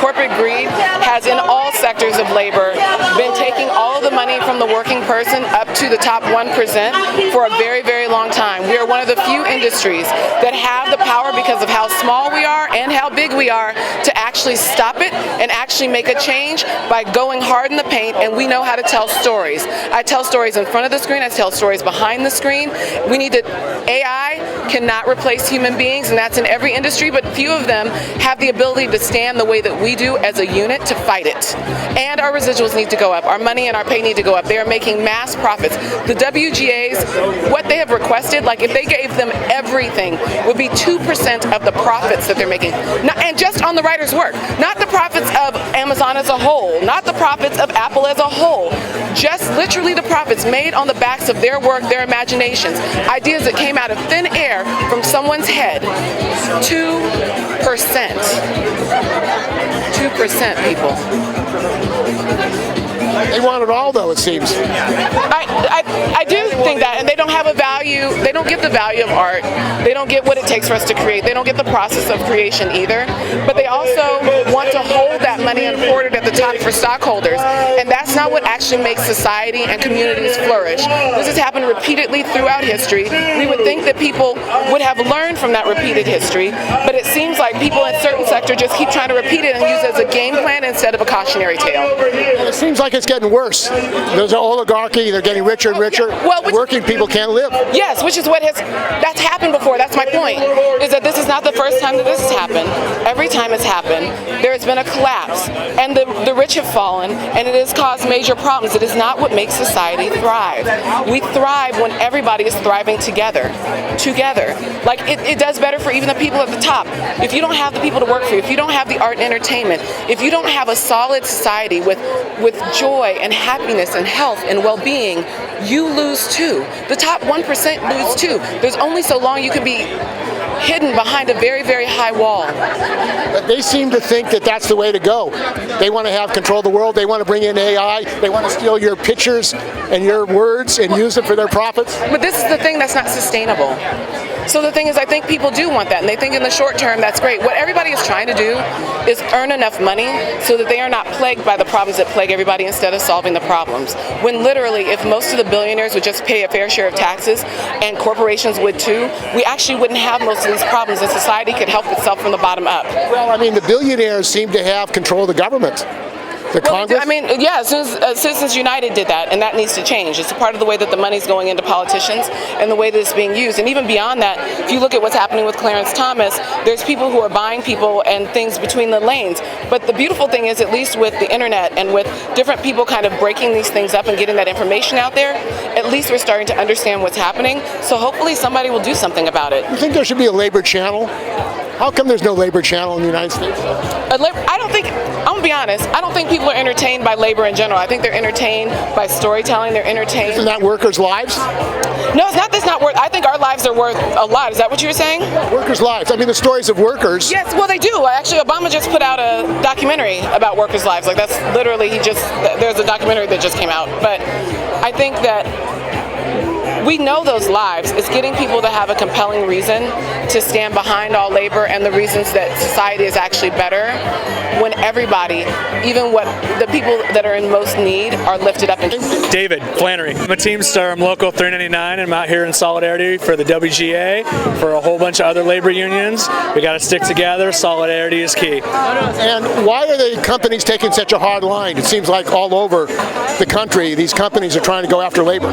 corporate greed has, in all sectors of labor, been taking all of the money from the working person up to the top 1% for a very, very long time. We are one of the few industries that have the power, because of how small we are and how big we are, to actually stop it and actually make a change by going hard in the paint, and we know how to tell stories. I tell stories in front of the screen, I tell stories behind the screen. We need to, AI cannot replace human beings, and that's in every industry, but few of them have the ability to stand the way that we do as a unit to fight it. And our residuals need to go up. Our money and our pay need to go up. They are making mass profits. The WGAs, what they have requested, like if they gave them everything, would be 2% of the profits that they're making. And just on the writer's work. Not the profits of Amazon as a whole, not the profits of Apple as a whole, just literally the profits made on the backs of their work, their imaginations, ideas that came out of thin air from someone's head. 2%. 2%, people. They want it all, though, it seems. I do think that, and they don't have a value. They don't get the value of art. They don't get what it takes for us to create. They don't get the process of creation either. But they also want to hold that money and hoard it at the top for stockholders. And that's not what actually makes society and communities flourish. This has happened repeatedly throughout history. We would think that people would have learned from that repeated history, but it seems like people in certain sectors just keep trying to repeat it and use it as a game plan instead of a cautionary tale. It seems like it's getting worse. There's an oligarchy, they're getting richer and richer. Well, working people can't live. Yes, which is that's happened before. That's my point, is that this is not the first time that this has happened. Every time it's happened, there has been a collapse, and the rich have fallen, and it has caused major problems. It is not what makes society thrive. We thrive when everybody is thriving together. Like, it does better for even the people at the top. If you don't have the people to work for you, if you don't have the art and entertainment, if you don't have a solid society with joy and happiness and health and well-being, you lose too. The top 1% lose too. There's only so long you can be hidden behind a very, very high wall. But they seem to think that that's the way to go. They want to have control of the world. They want to bring in AI. They want to steal your pictures and your words and use them for their profits. But this is the thing that's not sustainable. So the thing is, I think people do want that, and they think in the short term that's great. What everybody is trying to do is earn enough money so that they are not plagued by the problems that plague everybody instead of solving the problems. When literally, if most of the billionaires would just pay a fair share of taxes, and corporations would too, we actually wouldn't have most of these problems, and society could help itself from the bottom up. Well, I mean, the billionaires seem to have control of the government. The Congress? I mean, yeah, as soon as Citizens United did that, and that needs to change. It's a part of the way that the money's going into politicians and the way that it's being used. And even beyond that, if you look at what's happening with Clarence Thomas, there's people who are buying people and things between the lanes. But the beautiful thing is, at least with the internet and with different people kind of breaking these things up and getting that information out there, at least we're starting to understand what's happening. So hopefully somebody will do something about it. You think there should be a labor channel? How come there's no labor channel in the United States? I'm gonna be honest, I don't think people are entertained by labor in general. I think they're entertained by storytelling, they're entertained. Isn't that workers' lives? No, it's not. That's not worth. I think our lives are worth a lot. Is that what you were saying? Workers' lives. I mean, the stories of workers. Yes, well, they do. Actually, Obama just put out a documentary about workers' lives. Like, that's literally, there's a documentary that just came out. But I think that we know those lives. It's getting people to have a compelling reason to stand behind all labor and the reasons that society is actually better when everybody, even the people that are in most need, are lifted up. David, Flannery. I'm a Teamster. I'm Local 399. I'm out here in solidarity for the WGA, for a whole bunch of other labor unions. We got to stick together. Solidarity is key. And why are the companies taking such a hard line? It seems like all over the country, these companies are trying to go after labor.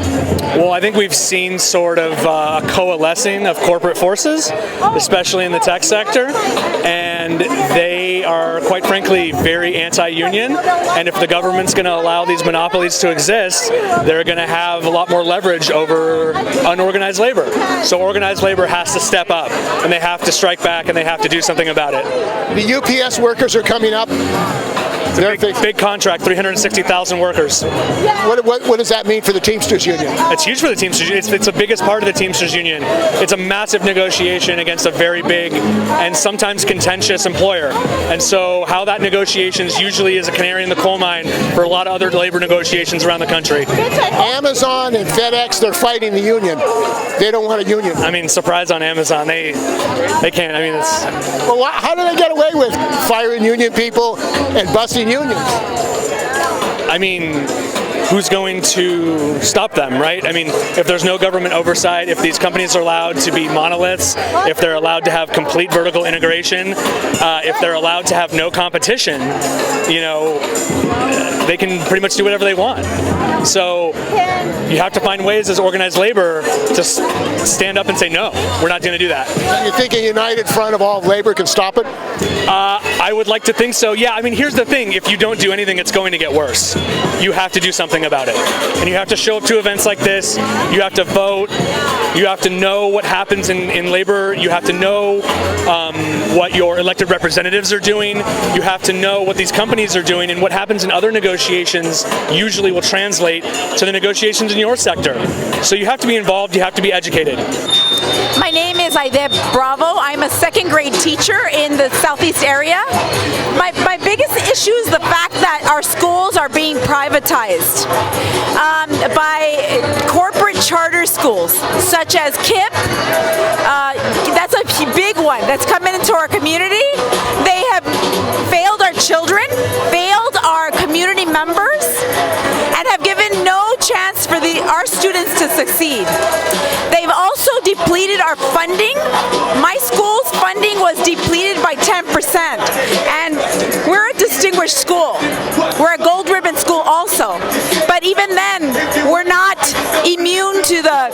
Well, I think we've seen sort of a coalescing of corporate forces, especially in the tech sector, and they are, quite frankly, very anti-union, and if the government's going to allow these monopolies to exist, they're going to have a lot more leverage over unorganized labor. So organized labor has to step up, and they have to strike back, and they have to do something about it. The UPS workers are coming up. Big contract, 360,000 workers. What does that mean for the Teamsters Union? It's huge for the Teamsters Union. It's the biggest part of the Teamsters Union. It's a massive negotiation against a very big and sometimes contentious employer. And so how that negotiations usually is a canary in the coal mine for a lot of other labor negotiations around the country. Amazon and FedEx, they're fighting the union. They don't want a union. I mean, surprise on Amazon. They can't. I mean, it's... Well, how do they get away with firing union people and busting unions? I mean, who's going to stop them, right? I mean, if there's no government oversight, if these companies are allowed to be monoliths, if they're allowed to have complete vertical integration, if they're allowed to have no competition, you know, they can pretty much do whatever they want. So you have to find ways as organized labor to stand up and say, no, we're not going to do that. You think a united front of all labor can stop it? I would like to think so. Yeah, I mean, here's the thing. If you don't do anything, it's going to get worse. You have to do something about it. And you have to show up to events like this. You have to vote. You have to know what happens in labor. You have to know what your elected representatives are doing. You have to know what these companies are doing, and what happens in other negotiations usually will translate to the negotiations in your sector. So you have to be involved. You have to be educated. My name is Aide Bravo. I'm a second grade teacher in the southeast area. My biggest issue is the fact that our schools are being privatized by corporate charter schools, such as KIPP. That's a big one that's coming into our community. They have failed our children, failed our community members, and have given no chance for our students to succeed. They've also depleted our funding. My school's funding was depleted by 10%, and we're a distinguished school. We're a gold ribbon school also, but even then, we're not immune to the,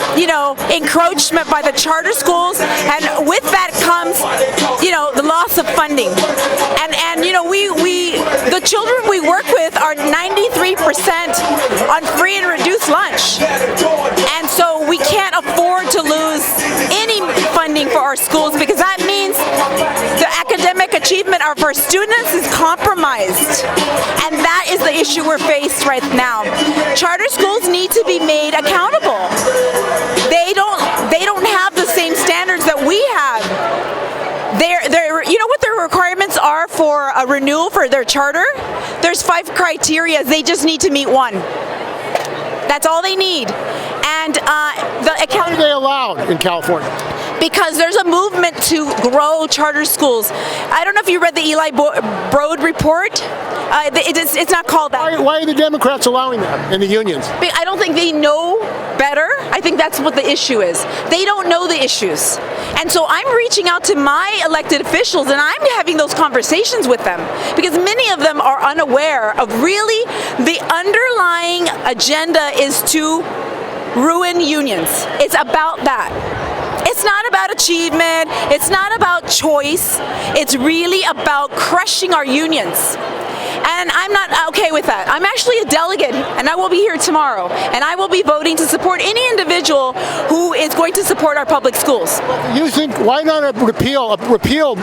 encroachment by the charter schools, and with that comes, the loss of funding. And the children we work with are 93% on free and reduced lunch, and so we can't afford to lose any funding for our schools, because that means the academic achievement of our students is compromised, and that is the issue we're faced right now. Charter schools need to be made accountable. They don't have the same standards that we have. You know what their requirements are for a renewal for their charter? There's 5 criteria. They just need to meet 1. That's all they need. And How are they allowed in California? Because there's a movement to grow charter schools. I don't know if you read the Eli Broad report. It's not called that. Why are the Democrats allowing that and the unions? I don't think they know better. I think that's what the issue is. They don't know the issues. And so I'm reaching out to my elected officials, and I'm having those conversations with them, because many of them are unaware of really the underlying agenda is to ruin unions. It's about that. It's not about achievement. It's not about choice. It's really about crushing our unions. And I'm not okay with that. I'm actually a delegate, and I will be here tomorrow, and I will be voting to support any individual who is going to support our public schools. You think, why not a repeal bill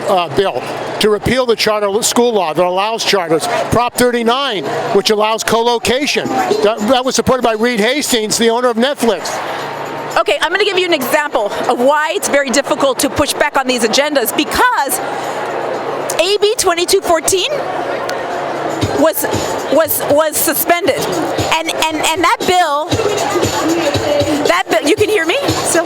to repeal the charter school law that allows charters? Prop 39, which allows co-location. That was supported by Reed Hastings, the owner of Netflix. Okay, I'm going to give you an example of why it's very difficult to push back on these agendas, because AB 2214 was suspended, and that bill, you can hear me? So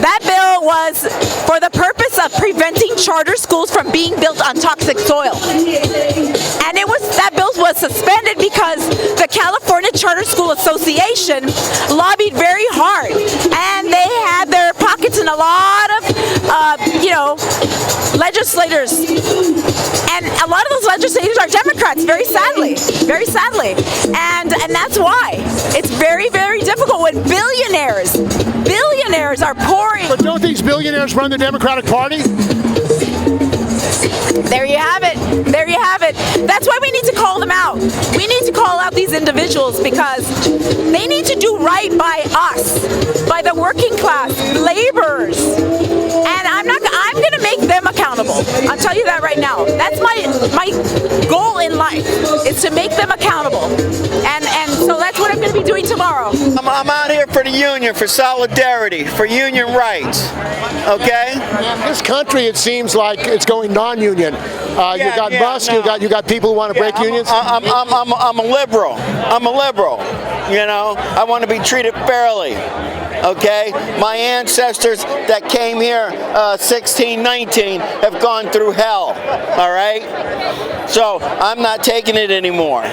that bill was for the purpose of preventing charter schools from being built on toxic soil, and that bill was suspended because the California Charter School Association lobbied very hard, and they had their pockets in a lot of legislators, and a lot of those legislators are Democrats, very sadly, and that's why it's very, very difficult when billionaires are pouring. But don't these billionaires run the Democratic Party? There you have it. That's why we need to call them out. We need to call out these individuals, because they need to do right by us, by the working class, laborers. And I'm going to make them accountable. I'll tell you that right now. That's my goal in life, is to make them accountable. And so that's what I'm going to be doing tomorrow. I'm out here for the union, for solidarity, for union rights. Okay? In this country, it seems like it's going non-union. You got Musk, no. you got people who want to break unions. I'm a liberal. I'm a liberal. You know, I want to be treated fairly. Okay, my ancestors that came here 1619 have gone through hell. All right, so I'm not taking it anymore.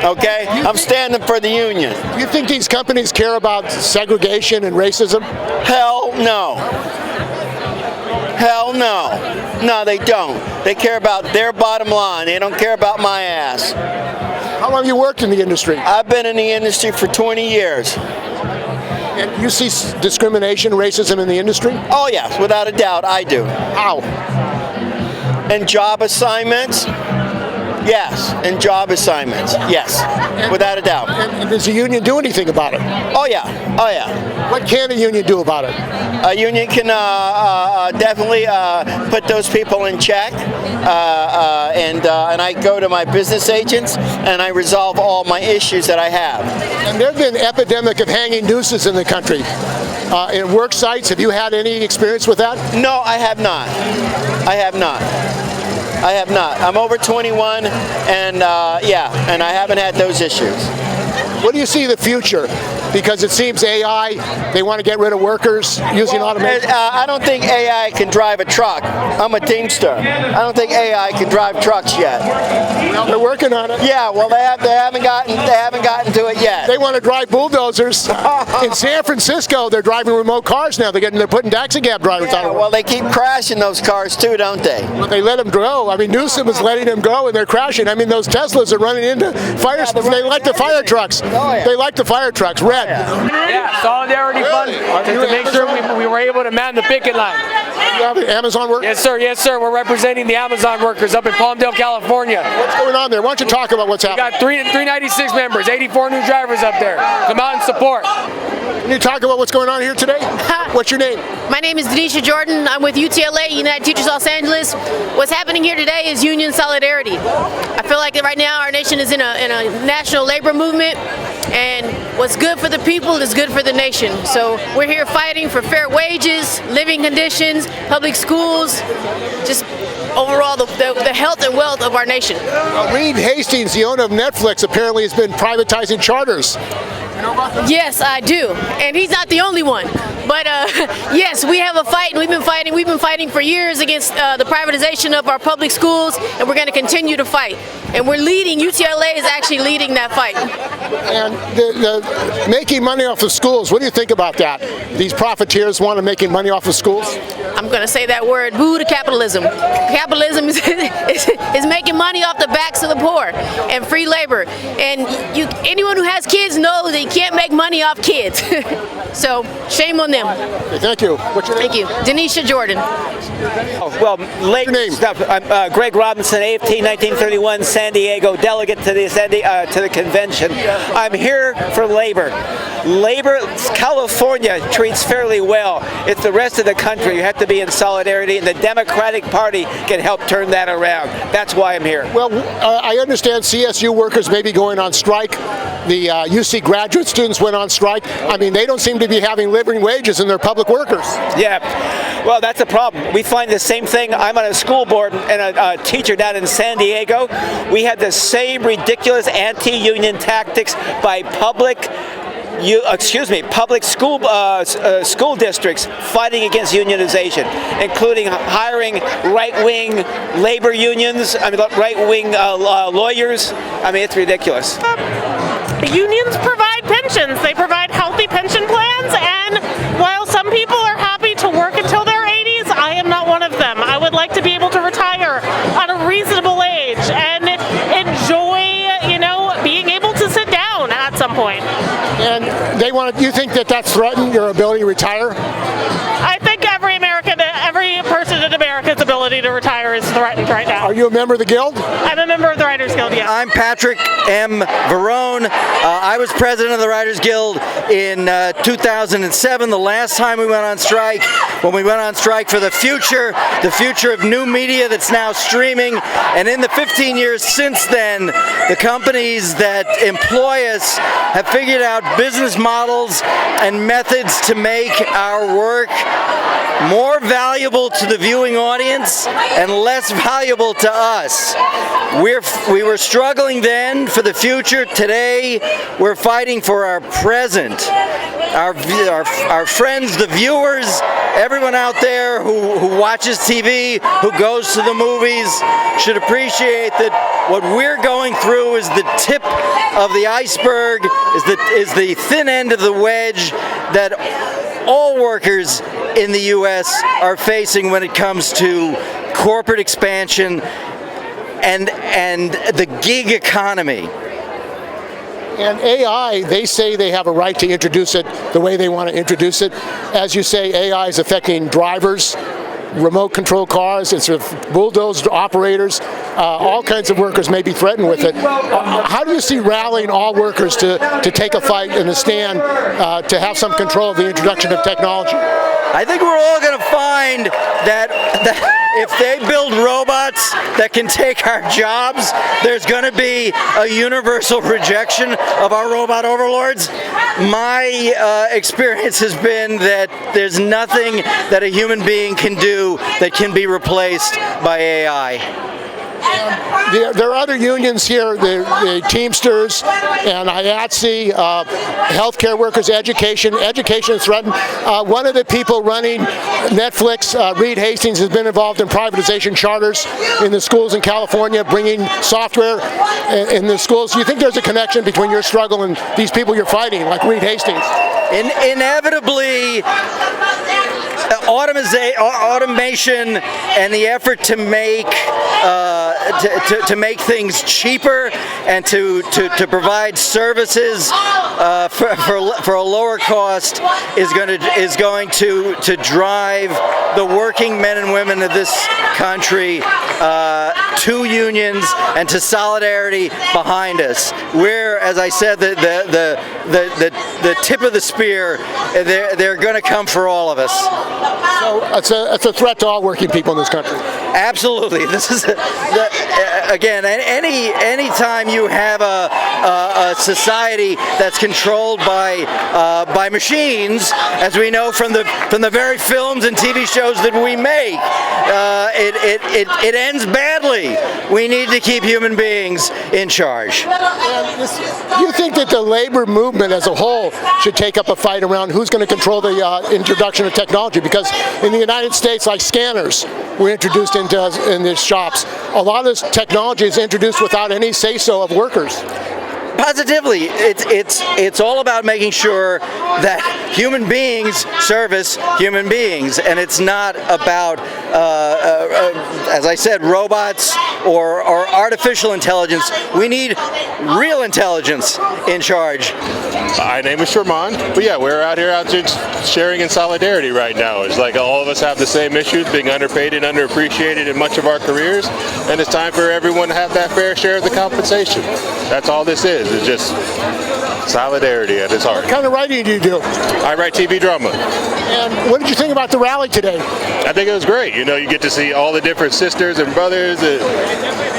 Okay, I'm standing for the union. Do you think these companies care about segregation and racism? Hell no. Hell no. No, they don't. They care about their bottom line. They don't care about my ass. How long have you worked in the industry? I've been in the industry for 20 years. And you see discrimination, racism in the industry? Oh yes, without a doubt, I do. How? And job assignments? Yes. And job assignments? Yes. Without a doubt. And does the union do anything about it? Oh yeah. Oh yeah. What can a union do about it? A union can definitely put those people in check, and I go to my business agents and I resolve all my issues that I have. And there have been epidemic of hanging nooses in the country. In work sites, have you had any experience with that? No, I have not. I have not. I have not. I'm over 21, and yeah, and I haven't had those issues. What do you see in the future? Because it seems AI, they want to get rid of workers using automation. I don't think AI can drive a truck. I'm a Teamster. I don't think AI can drive trucks yet. Well, they're working on it. Yeah, well, they haven't gotten to it yet. They want to drive bulldozers. In San Francisco, they're driving remote cars now. They're putting taxi cab drivers on. Well, they keep crashing those cars too, don't they? But they let them go. I mean, Newsom is letting them go, and they're crashing. I mean, those Teslas are running into fire. They like the fire trucks. They like the fire trucks. Red. Yeah, solidarity fund to make sure we were able to man the picket line. You have Amazon workers? Yes, sir. Yes, sir. We're representing the Amazon workers up in Palmdale, California. What's going on there? Why don't you talk about what's We happening? got 396 members, 84 new drivers up there. Come out and support. Can you talk about what's going on here today? What's your name? My name is Denisha Jordan. I'm with UTLA, United Teachers Los Angeles. What's happening here today is union solidarity. I feel like right now our nation is in a national labor movement, and what's good for the people is good for the nation. So we're here fighting for fair wages, living conditions, public schools, just overall the health and wealth of our nation. Reed Hastings, the owner of Netflix, apparently has been privatizing charters. Yes, I do, and he's not the only one. But yes, we have a fight, and we've been fighting for years against the privatization of our public schools, and we're going to continue to fight. And we're leading. UTLA is actually leading that fight. And the making money off of schools. What do you think about that? These profiteers want to making money off of schools. I'm going to say that word, boo to capitalism. Capitalism is making money off the backs of the poor and free labor. And anyone who has kids knows that you can't make money off kids. So shame on them. Okay, thank you. What's your name? Thank you. Denisha Jordan. Well, late Your name? stuff. I'm Greg Robinson, AFT 1931, San Diego delegate to the convention. I'm here for labor. Labor, California treats fairly well. It's the rest of the country. You have to be in solidarity, and the Democratic Party can help turn that around. That's why I'm here. Well, I understand CSU workers may be going on strike. The UC graduate students went on strike. I mean, they don't seem to be having living wages, and they're public workers. Yeah, well, that's a problem. We find the same thing. I'm on a school board and a teacher down in San Diego. We had the same ridiculous anti-union tactics by public school districts fighting against unionization, including hiring right-wing labor unions, right-wing lawyers. I mean, it's ridiculous. Unions provide pensions. They provide healthy pension plans, and while some people are happy to work until their 80s, I am not one of them. I would like to be able to retire at a reasonable age and enjoy, being able to sit down at some point. And you think that that's threatened your ability to retire? I think every American and every person in America's ability to retire is threatened right now. Are you a member of the Guild? I'm a member of the Writers Guild, yes. I'm Patrick M. Barone. I was president of the Writers Guild in 2007, the last time we went on strike, when we went on strike for the future of new media that's now streaming. And in the 15 years since then, the companies that employ us have figured out business models and methods to make our work more valuable to the viewing audience and less valuable to us. We were struggling then for the future. Today, we're fighting for our present. Our friends, the viewers, everyone out there who watches TV, who goes to the movies, should appreciate that what we're going through is the tip of the iceberg, is the thin end of the wedge that all workers in the U.S. are facing when it comes to corporate expansion and the gig economy. And AI, they say they have a right to introduce it the way they want to introduce it. As you say, AI is affecting drivers, remote control cars, it's bulldozed operators, all kinds of workers may be threatened with it. How do you see rallying all workers to take a fight and a stand to have some control of the introduction of technology? I think we're all going to find that if they build robots that can take our jobs, there's going to be a universal rejection of our robot overlords. My experience has been that there's nothing that a human being can do that can be replaced by AI. There are other unions here, the Teamsters and IATSE, healthcare workers, education is threatened. One of the people running Netflix, Reed Hastings, has been involved in privatization charters in the schools in California, bringing software in the schools. Do you think there's a connection between your struggle and these people you're fighting, like Reed Hastings? Inevitably, automation and the effort to make things cheaper and to provide services for a lower cost is going to drive the working men and women of this country to unions and to solidarity behind us. We're, as I said, the tip of the spear. They're going to come for all of us. So it's a threat to all working people in this country. Absolutely. This is again, any time you have a society that's controlled by machines, as we know from the very films and TV shows that we make, it ends badly. We need to keep human beings in charge. Do you think that the labor movement as a whole should take up a fight around who's going to control the introduction of technology? Because in the United States, like scanners were introduced in the shops, a lot of this technology is introduced without any say-so of workers. Positively, it's all about making sure that human beings service human beings, and it's not about, as I said, robots or artificial intelligence. We need real intelligence in charge. My name is Sherman, but yeah, we're out here just sharing in solidarity right now. It's like all of us have the same issues, being underpaid and underappreciated in much of our careers, and it's time for everyone to have that fair share of the compensation. That's all this is. It's just solidarity at its heart. What kind of writing do you do? I write TV drama. And what did you think about the rally today? I think it was great. You know, you get to see all the different sisters and brothers and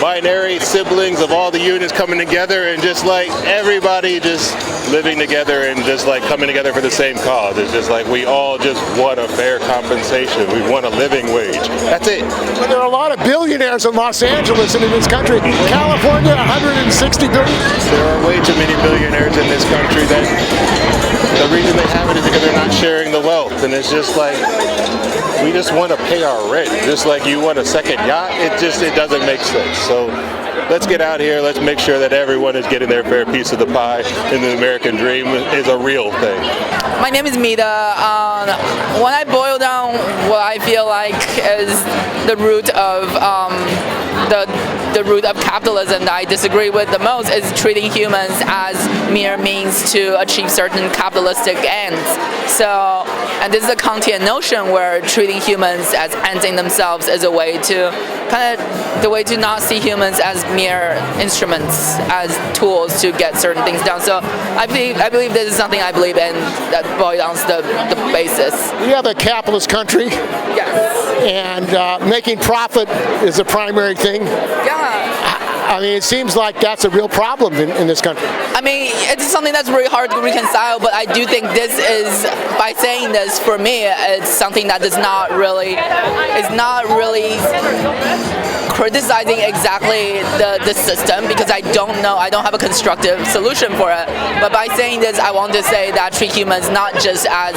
binary siblings of all the unions coming together, and just like everybody just living together and just like coming together for the same cause. It's just like we all just want a fair compensation. We want a living wage. That's it. Well, there are a lot of billionaires in Los Angeles and in this country. California, 160 billion. There are way too many billionaires in this country that the reason they have it is because they're not sharing the wealth. And it's just like, we just want to pay our rent. Just like you want a second yacht, it doesn't make sense. So let's get out here, let's make sure that everyone is getting their fair piece of the pie, and the American dream is a real thing. My name is Mida. When I boil down what I feel like is the root of the root of capitalism that I disagree with the most is treating humans as mere means to achieve certain capitalistic ends. So, and this is a Kantian notion where treating humans as ends in themselves is a way to the way to not see humans as mere instruments, as tools to get certain things done. So I believe this is something I believe in that boils down to the basis. We have a capitalist country. Yes. And making profit is the primary thing. Yeah. I mean, it seems like that's a real problem in this country. I mean, it's something that's really hard to reconcile, but I do think this is, by saying this, for me, it's something that is not really criticizing exactly the system, because I don't have a constructive solution for it. But by saying this, I want to say that treat humans not just as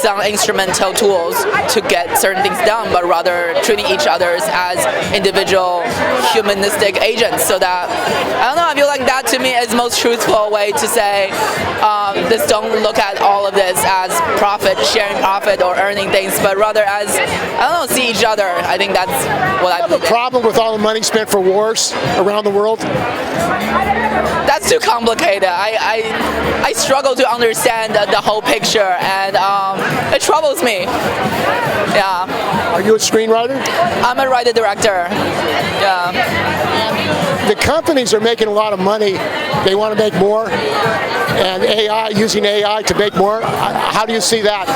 some instrumental tools to get certain things done, but rather treating each other as individual humanistic agents. So that, I don't know, I feel like that to me is the most truthful way to say this. Don't look at all of this as profit, sharing profit or earning things, but rather as, I don't know, see each other. I think that's what I believe. The problem with all the money spent for wars around the world? That's too complicated. I struggle to understand the whole picture, and it troubles me. Yeah. Are you a screenwriter? I'm a writer-director. Yeah. The companies are making a lot of money. They want to make more, and using AI to make more. How do you see that?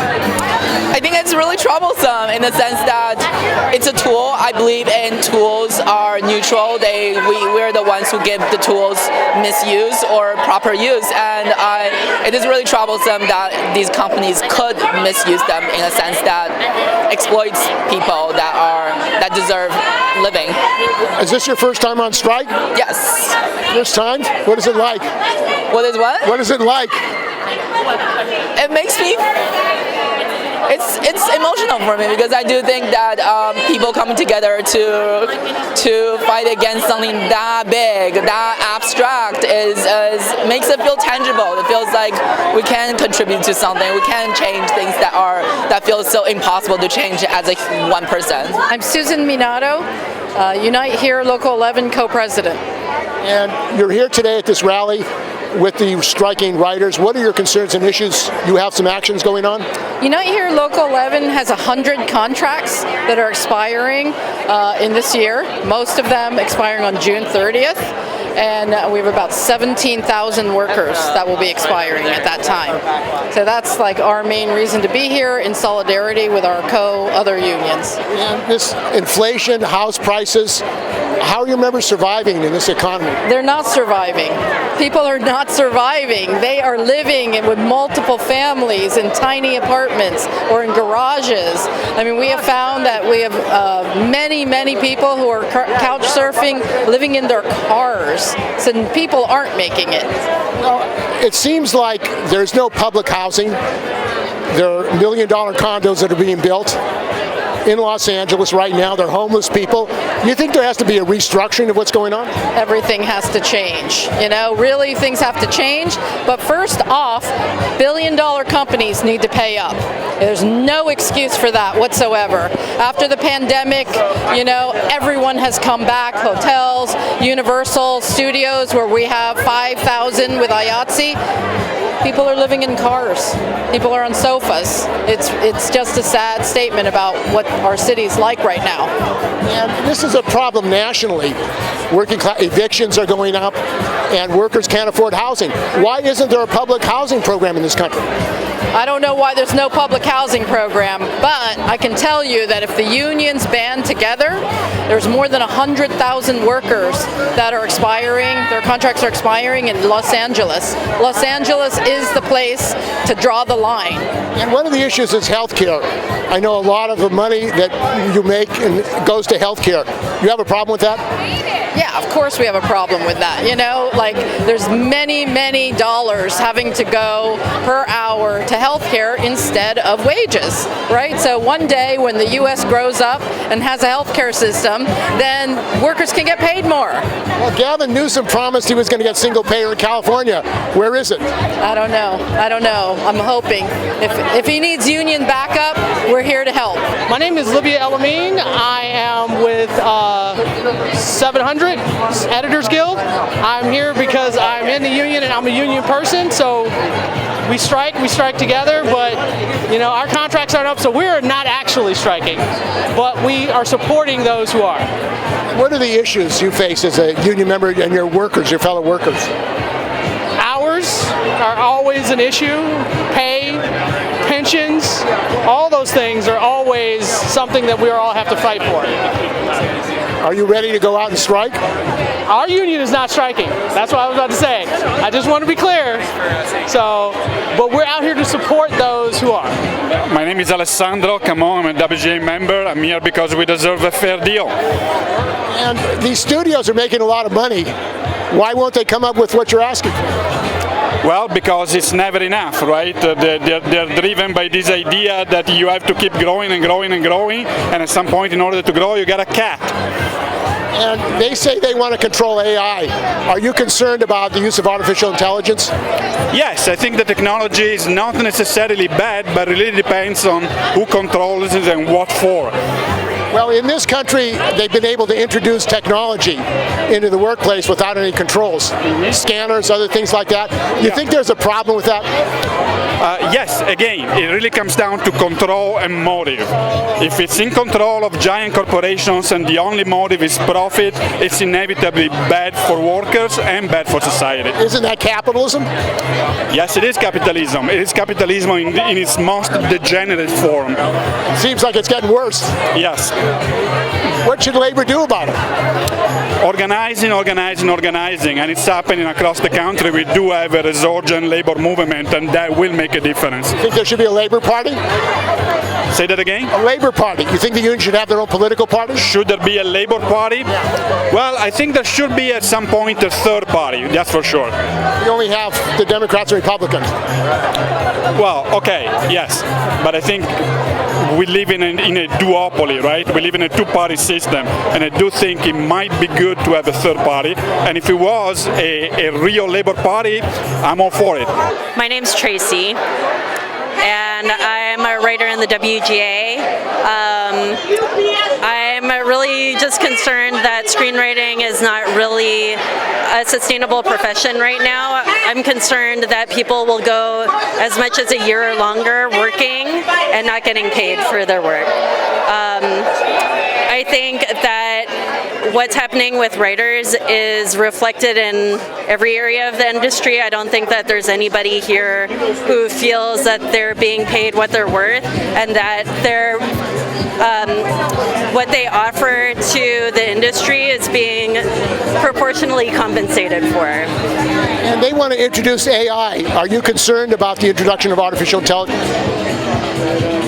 I think it's really troublesome in the sense that it's a tool. I believe in tools are neutral. We're the ones who give the tools misuse or proper use, and it is really troublesome that these companies could misuse them in a sense that exploits people that deserve living. Is this your first time on strike? Yes. First time? What is it like? What is what? What is it like? It makes me. It's emotional for me, because I do think that people coming together to fight against something that big, that abstract, makes it feel tangible. It feels like we can contribute to something. We can change things that feel so impossible to change as one person. I'm Susan Minato, Unite Here Local 11 co-president. And you're here today at this rally with the striking writers. What are your concerns and issues? You have some actions going on? Unite Here Local 11 has 100 contracts that are expiring in this year, most of them expiring on June 30th. And we have about 17,000 workers that will be expiring at that time. So that's like our main reason to be here, in solidarity with our other unions. And this inflation, house prices, how are your members surviving in this economy? They're not surviving. People are not surviving. They are living with multiple families in tiny apartments or in garages. I mean, we have found that we have many people who are couch surfing, living in their cars. So people aren't making it. Well, it seems like there's no public housing. There are $1 million condos that are being built in Los Angeles right now. They're homeless people. Do you think there has to be a restructuring of what's going on? Everything has to change. Really things have to change. But first off, billion-dollar companies need to pay up. There's no excuse for that whatsoever. After the pandemic, everyone has come back. Hotels, Universal Studios, where we have 5,000 with IATSE. People are living in cars. People are on sofas. It's just a sad statement about what our city's like right now. And this is a problem nationally. Working class evictions are going up, and workers can't afford housing. Why isn't there a public housing program in this country? I don't know why there's no public housing program, but I can tell you that if the unions band together, there's more than 100,000 workers that are expiring, their contracts are expiring in Los Angeles. Los Angeles is the place to draw the line. And one of the issues is health care. I know a lot of the money that you make goes to health care. You have a problem with that? Yeah, yeah, of course we have a problem with that. You know, like there's many dollars having to go per hour to healthcare instead of wages, right? So one day when the U.S. grows up and has a healthcare system, then workers can get paid more. Well, Gavin Newsom promised he was going to get single payer in California. Where is it? I don't know. I'm hoping. If he needs union backup, we're here to help. My name is Olivia. I am with 700 Editors Guild. I'm here because I'm in the union and I'm a union person, so we strike together, but you know, our contracts aren't up, so we're not actually striking, but we are supporting those who are. What are the issues you face as a union member and your workers, your fellow workers? Hours are always an issue, pay, pensions, all those things are always something that we all have to fight for. Are you ready to go out and strike? Our union is not striking. That's what I was about to say. I just want to be clear. So, but we're out here to support those who are. My name is Alessandro. Come on, I'm a WGA member. I'm here because we deserve a fair deal. And these studios are making a lot of money. Why won't they come up with what you're asking for? Well, because it's never enough, right? They're driven by this idea that you have to keep growing and growing and growing, and at some point, in order to grow, you got a cap. And they say they want to control AI. Are you concerned about the use of artificial intelligence? Yes, I think the technology is not necessarily bad, but it really depends on who controls it and what for. Well, in this country, they've been able to introduce technology into the workplace without any controls. Scanners, other things like that. You think there's a problem with that? Yes, again, it really comes down to control and motive. If it's in control of giant corporations and the only motive is profit, it's inevitably bad for workers and bad for society. Isn't that capitalism? Yes, it is capitalism. It is capitalism in its most degenerate form. Seems like it's getting worse. Yes. What should labor do about it? Organizing, and it's happening across the country. We do have a resurgent labor movement, and that will make a difference. You think there should be a labor party? Say that again? A labor party. You think the union should have their own political party? Should there be a labor party? Well, I think there should be at some point a third party, that's for sure. You only have the Democrats and Republicans. Well, okay, yes, but I think we live in a duopoly, right? We live in a two-party system, and I do think it might be good to have a third party, and if it was a real labor party, I'm all for it. My name's Tracy, and I'm a writer in the WGA. I'm really just concerned that screenwriting is not really a sustainable profession right now. I'm concerned that people will go as much as a year or longer working and not getting paid for their work. I think that what's happening with writers is reflected in every area of the industry. I don't think that there's anybody here who feels that they're being paid what they're worth and that they're what they offer to the industry is being proportionally compensated for. And they want to introduce AI. Are you concerned about the introduction of artificial intelligence?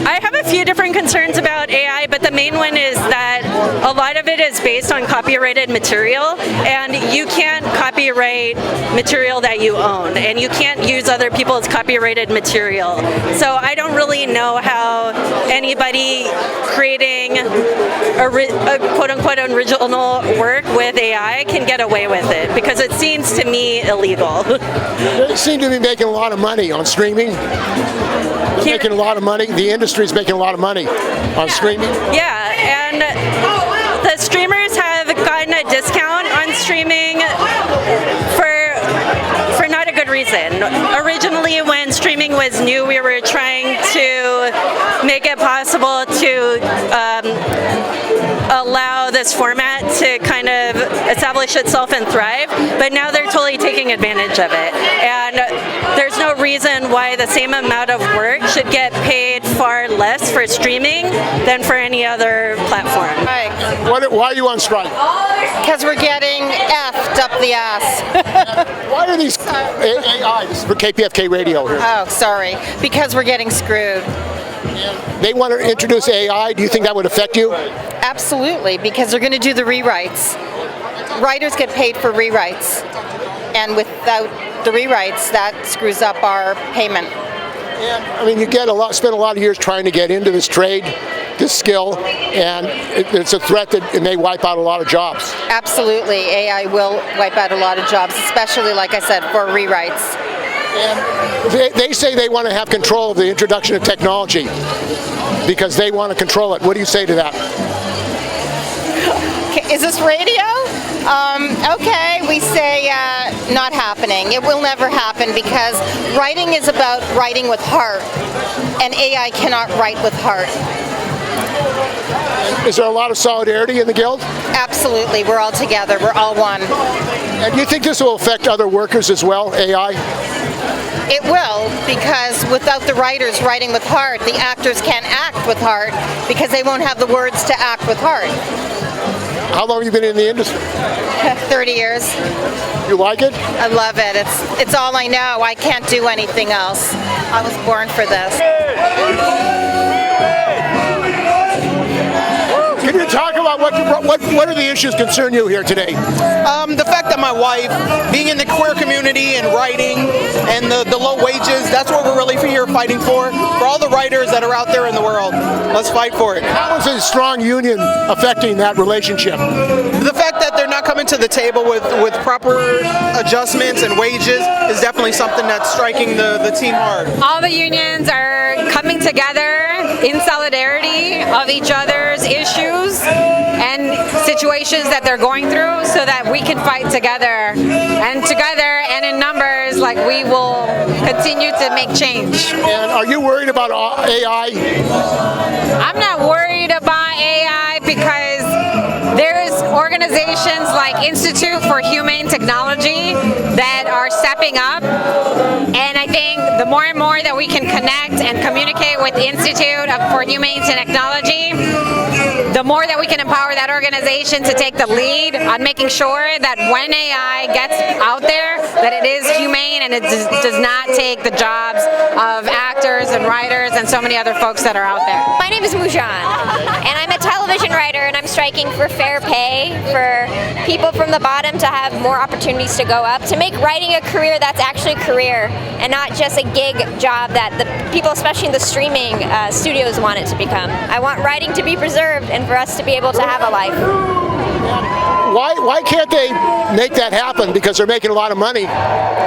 I have a few different concerns about AI, but the main one is that a lot of it is based on copyrighted material, and you can't copyright material that you own, and you can't use other people's copyrighted material. So I don't really know how anybody creating a quote-unquote original work with AI can get away with it, because it seems to me illegal. They seem to be making a lot of money on streaming. They're making a lot of money. The industry's making a lot of money on streaming. Yeah, and the streamers have gotten a discount on streaming for not a good reason. Originally, when streaming was new, we were trying to make it possible to allow this format to kind of establish itself and thrive, but now they're totally taking advantage of it. And there's no reason why the same amount of work should get paid far less for streaming than for any other platform. Why are you on strike? Because we're getting effed up the ass. Why are these AI? This is for KPFK radio here. Oh, sorry. Because we're getting screwed. They want to introduce AI. Do you think that would affect you? Absolutely, because they're going to do the rewrites. writers get paid for rewrites, and without the rewrites, that screws up our payment. And I mean, you spend a lot of years trying to get into this trade, this skill, and it's a threat that it may wipe out a lot of jobs. Absolutely, AI will wipe out a lot of jobs, especially, like I said, for rewrites. And they say they want to have control of the introduction of technology because they want to control it. What do you say to that? Is this radio? Okay, we say not happening. It will never happen because writing is about writing with heart, and AI cannot write with heart. Is there a lot of solidarity in the Guild? Absolutely, we're all together, we're all one. And do you think this will affect other workers as well, AI? It will, because without the writers writing with heart, the actors can't act with heart because they won't have the words to act with heart. How long have you been in the industry? 30 years. You like it? I love it. It's all I know. I can't do anything else. I was born for this. Can you talk about what are the issues concern you here today? The fact that my wife, being in the queer community and writing, and the low wages, that's what we're really here fighting for all the writers that are out there in the world. Let's fight for it. How is a strong union affecting that relationship? The fact that they're not coming to the table with proper adjustments and wages is definitely something that's striking the team hard. All the unions are coming together in solidarity of each other's issues and situations that they're going through so that we can fight together. And together and in numbers, like, we will continue to make change. And are you worried about AI? I'm not worried about AI because there's organizations like Institute for Humane Technology that are stepping up, and I think the more and more that we can connect and communicate with the Institute for Humane Technology, the more that we can empower that organization to take the lead on making sure that when AI gets out there, that it is humane and it does not take the jobs of actors and writers and so many other folks that are out there. My name is Mujan, and I'm a television writer, and I'm striking for fair pay, for people from the bottom to have more opportunities to go up, to make writing a career that's actually a career and not just a gig job that the people, especially in the streaming studios, want it to become. I want writing to be preserved and for us to be able to have a life. Why can't they make that happen? Because they're making a lot of money.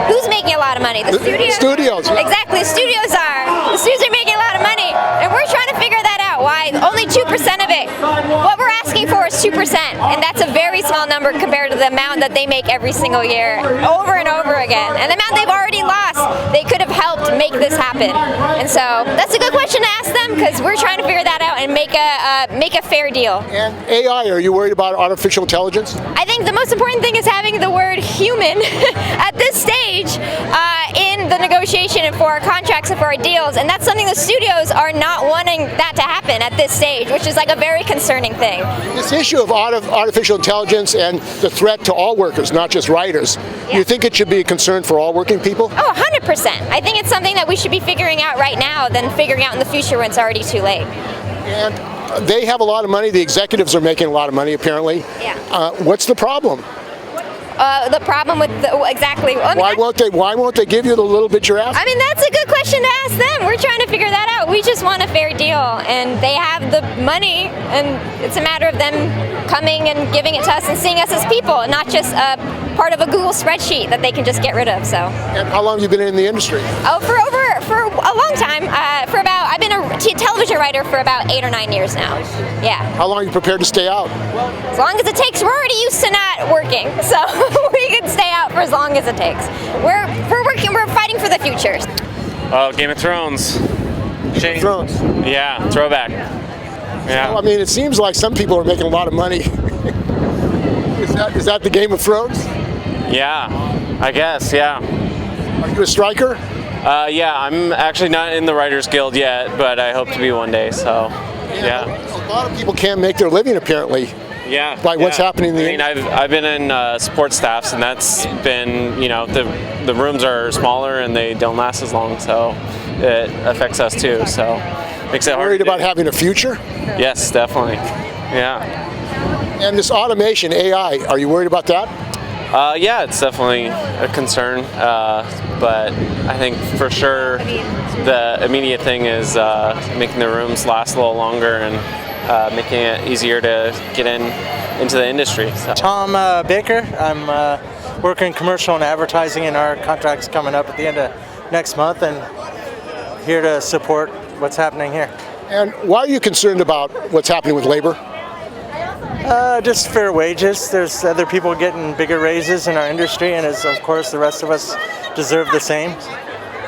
Who's making a lot of money? The studios? Studios. Exactly, the studios are. The studios are making a lot of money, and we're trying to figure that out. Why? Only 2% of it. What we're asking for is 2%, and that's a very small number compared to the amount that they make every single year, over and over again. And the amount they've already lost, they could have helped make this happen. And so that's a good question to ask them, because we're trying to figure that out and make a fair deal. And AI, are you worried about artificial intelligence? I think the most important thing is having the word human at this stage in the negotiation and for our contracts and for our deals, and that's something the studios are not wanting that to happen at this stage, which is like a very concerning thing. This issue of artificial intelligence and the threat to all workers, not just writers, Yeah. you think it should be a concern for all working people? Oh, 100%. I think it's something that we should be figuring out right now than figuring out in the future when it's already too late. And they have a lot of money. The executives are making a lot of money, apparently. Yeah. What's the problem? The problem with exactly. I mean, Why won't they give you the little bit you're asking? I mean, that's a good question to ask them. We're trying to figure that out. We just want a fair deal, and they have the money, and it's a matter of them coming and giving it to us and seeing us as people, not just a part of a Google spreadsheet that they can just get rid of. So. And how long have you been in the industry? Oh, for a long time. I've been a television writer for about 8 or 9 years now. Yeah. How long are you prepared to stay out? As long as it takes. We're already used to not working, so we can stay out for as long as it takes. We're working. We're fighting for the future. Game of Thrones. Game of Thrones. Yeah, throwback. Yeah. Well, I mean, it seems like some people are making a lot of money. Is that the Game of Thrones? Yeah, I guess. Yeah. Are you a striker? Yeah, I'm actually not in the Writers Guild yet, but I hope to be one day. So, yeah. A lot of people can't make their living, apparently. Yeah. By what's happening in the I mean, I've been in support staffs, and that's been, the rooms are smaller and they don't last as long, so it affects us too. So, makes it hard. Worried about having a future? Yes, definitely. Yeah. And this automation, AI, are you worried about that? Yeah, it's definitely a concern, but I think for sure the immediate thing is making the rooms last a little longer and making it easier to get into the industry. So. Tom Baker. I'm working commercial and advertising, and our contract's coming up at the end of next month, and here to support what's happening here. And why are you concerned about what's happening with labor? Just fair wages. There's other people getting bigger raises in our industry, and as of course the rest of us deserve the same.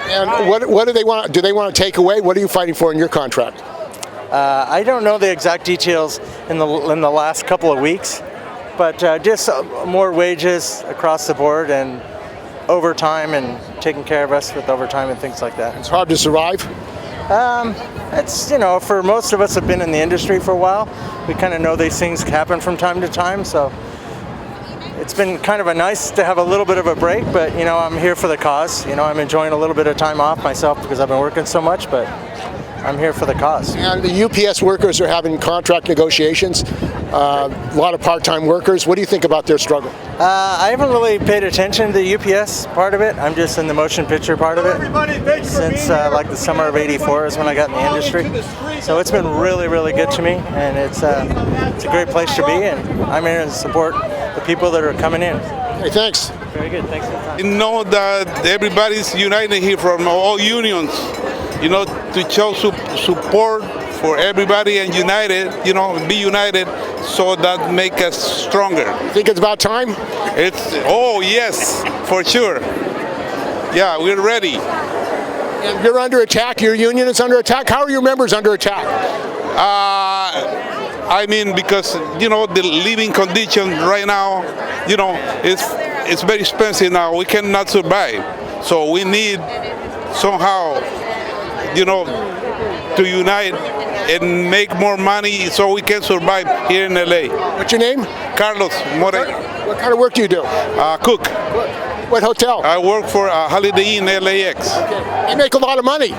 And what do they want? Do they want to take away? What are you fighting for in your contract? I don't know the exact details in the last couple of weeks, but just more wages across the board and overtime and taking care of us with overtime and things like that. It's hard to survive? It's, for most of us have been in the industry for a while, we kind of know these things happen from time to time, so it's been kind of nice to have a little bit of a break, but I'm here for the cause. I'm enjoying a little bit of time off myself because I've been working so much, but I'm here for the cause. And the UPS workers are having contract negotiations, a lot of part-time workers. What do you think about their struggle? I haven't really paid attention to the UPS part of it. I'm just in the motion picture part of it since like the summer of '84 is when I got in the industry. So it's been really, really good to me, and it's a great place to be, and I'm here to support the people that are coming in. Hey, thanks. Very good. Thanks for the time. You know that everybody's united here from all unions, to show support for everybody and united, be united so that make us stronger. Think it's about time? Oh yes, for sure. Yeah, we're ready. And you're under attack, your union is under attack. How are your members under attack? Because, the living condition right now, it's very expensive now. We cannot survive. So we need somehow, to unite and make more money so we can survive here in LA. What's your name? Carlos Morey. What kind of work do you do? Cook. What hotel? I work for Holiday Inn LAX. Okay. You make a lot of money.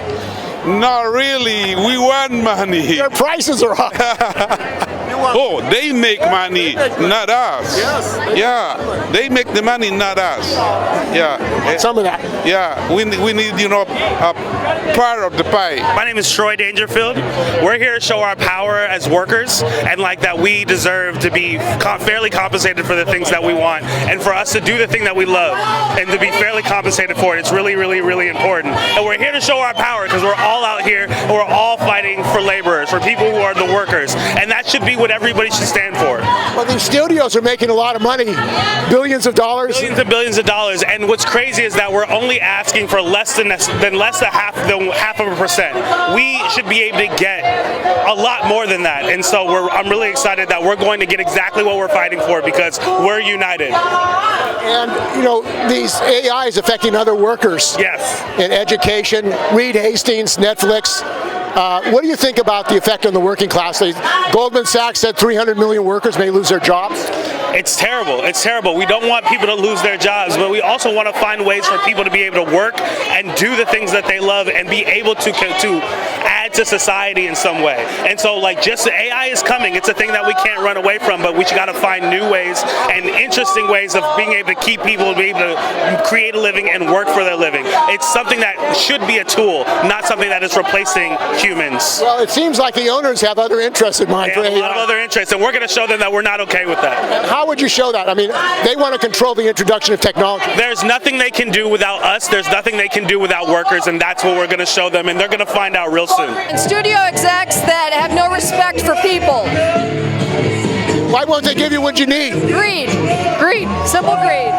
Not really. We want money. Their prices are up. Oh, they make money, not us. Yes. Yeah, they make the money, not us. Yeah. Some of that. Yeah, we need, a part of the pie. My name is Troy Dangerfield. We're here to show our power as workers and that we deserve to be fairly compensated for the things that we want, and for us to do the thing that we love and to be fairly compensated for it. It's really, really, really important. And we're here to show our power because we're all out here and we're all fighting for laborers, for people who are the workers, and that should be what everybody should stand for. Well, these studios are making a lot of money, billions of dollars. Billions and billions of dollars, and what's crazy is that we're only asking for less than half of a percent. We should be able to get a lot more than that, and so I'm really excited that we're going to get exactly what we're fighting for because we're united. And these AI is affecting other workers. Yes. In education, Reed Hastings, Netflix. What do you think about the effect on the working class? Goldman Sachs said 300 million workers may lose their jobs. It's terrible. It's terrible. We don't want people to lose their jobs, but we also want to find ways for people to be able to work and do the things that they love and be able to add to society in some way. And so just AI is coming. It's a thing that we can't run away from, but we got to find new ways and interesting ways of being able to keep people to be able to create a living and work for their living. It's something that should be a tool, not something that is replacing humans. Well, it seems like the owners have other interests in mind. They have a lot of other interests, and we're going to show them that we're not okay with that. And how would you show that? I mean, they want to control the introduction of technology. There's nothing they can do without us. There's nothing they can do without workers, and that's what we're going to show them, and they're going to find out real soon. And studio execs that have no respect for people. Why won't they give you what you need? Greed. Greed. Simple greed.